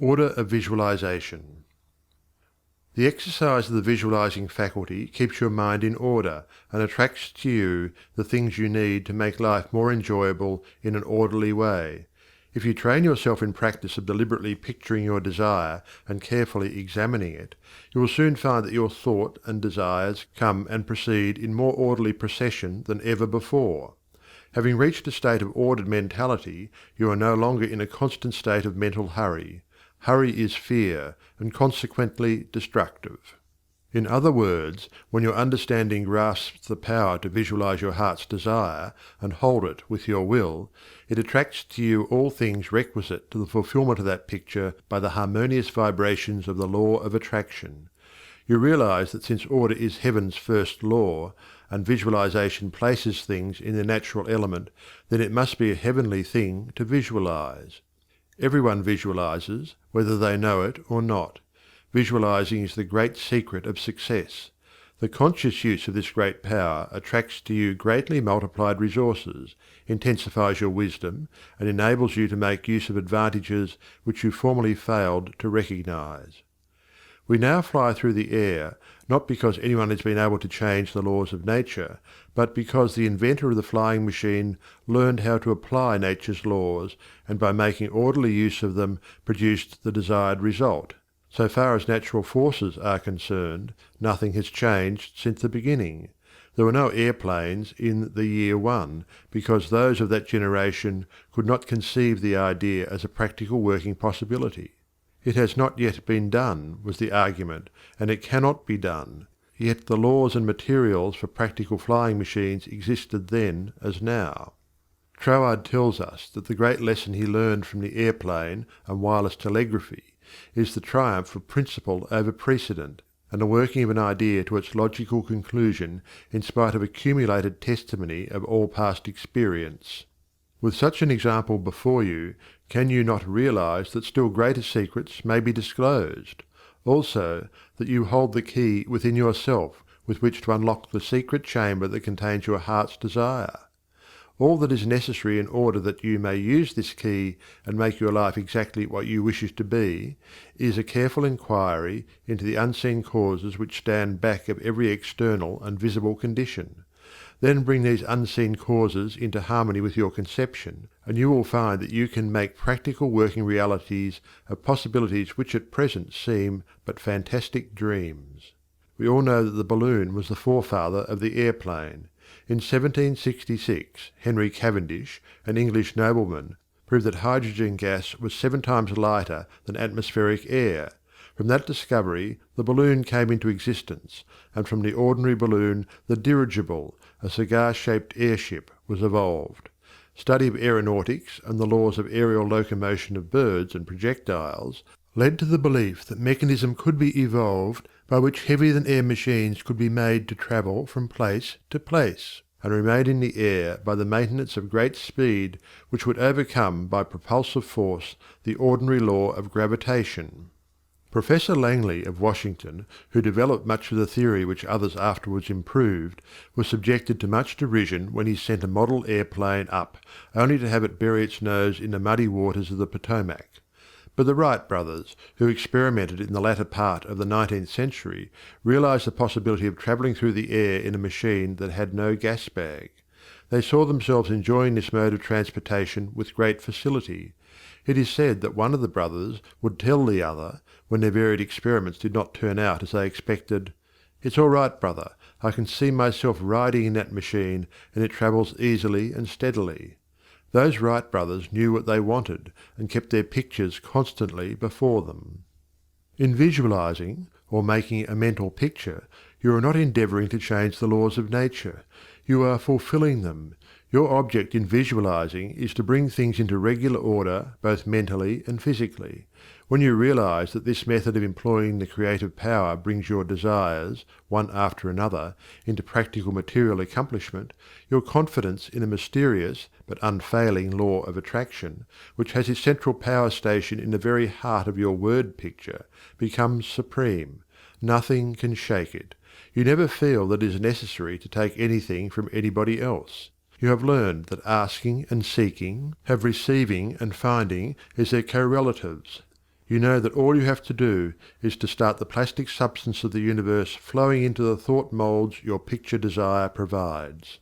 Order of visualization. The exercise of the visualizing faculty keeps your mind in order and attracts to you the things you need to make life more enjoyable in an orderly way. If you train yourself in practice of deliberately picturing your desire and carefully examining it, you will soon find that your thought and desires come and proceed in more orderly procession than ever before. Having reached a state of ordered mentality, you are no longer in a constant state of mental hurry. Hurry is fear, and consequently destructive. In other words, when your understanding grasps the power to visualize your heart's desire and hold it with your will, it attracts to you all things requisite to the fulfillment of that picture by the harmonious vibrations of the law of attraction. You realize that since order is heaven's first law, and visualization places things in their natural element, then it must be a heavenly thing to visualize. Everyone visualizes, whether they know it or not. Visualizing is the great secret of success. The conscious use of this great power attracts to you greatly multiplied resources, intensifies your wisdom, and enables you to make use of advantages which you formerly failed to recognize. We now fly through the air, not because anyone has been able to change the laws of nature, but because the inventor of the flying machine learned how to apply nature's laws, and by making orderly use of them produced the desired result. So far as natural forces are concerned, nothing has changed since the beginning. There were no airplanes in the year one, because those of that generation could not conceive the idea as a practical working possibility. It has not yet been done, was the argument, and it cannot be done, yet the laws and materials for practical flying machines existed then as now. Troward tells us that the great lesson he learned from the airplane and wireless telegraphy is the triumph of principle over precedent, and the working of an idea to its logical conclusion in spite of accumulated testimony of all past experience. With such an example before you, can you not realize that still greater secrets may be disclosed? Also, that you hold the key within yourself with which to unlock the secret chamber that contains your heart's desire? All that is necessary in order that you may use this key and make your life exactly what you wish it to be, is a careful inquiry into the unseen causes which stand back of every external and visible condition. Then bring these unseen causes into harmony with your conception, and you will find that you can make practical working realities of possibilities which at present seem but fantastic dreams. We all know that the balloon was the forefather of the airplane. In 1766, Henry Cavendish, an English nobleman, proved that hydrogen gas was 7 times lighter than atmospheric air. From that discovery the balloon came into existence, and from the ordinary balloon the dirigible, a cigar-shaped airship, was evolved. Study of aeronautics and the laws of aerial locomotion of birds and projectiles led to the belief that mechanism could be evolved by which heavier-than-air machines could be made to travel from place to place, and remain in the air by the maintenance of great speed which would overcome by propulsive force the ordinary law of gravitation. Professor Langley of Washington, who developed much of the theory which others afterwards improved, was subjected to much derision when he sent a model airplane up, only to have it bury its nose in the muddy waters of the Potomac. But the Wright brothers, who experimented in the latter part of the 19th century, realized the possibility of travelling through the air in a machine that had no gas bag. They saw themselves enjoying this mode of transportation with great facility. It is said that one of the brothers would tell the other, when their varied experiments did not turn out as they expected, "It's all right, brother, I can see myself riding in that machine, and it travels easily and steadily." Those Wright brothers knew what they wanted, and kept their pictures constantly before them. In visualizing, or making a mental picture, you are not endeavoring to change the laws of nature. You are fulfilling them. Your object in visualizing is to bring things into regular order both mentally and physically. When you realize that this method of employing the creative power brings your desires, one after another, into practical material accomplishment, your confidence in a mysterious but unfailing law of attraction, which has its central power station in the very heart of your word picture, becomes supreme. Nothing can shake it. You never feel that it is necessary to take anything from anybody else. You have learned that asking and seeking have receiving and finding as their correlatives. you know that all you have to do is to start the plastic substance of the universe flowing into the thought molds your picture desire provides.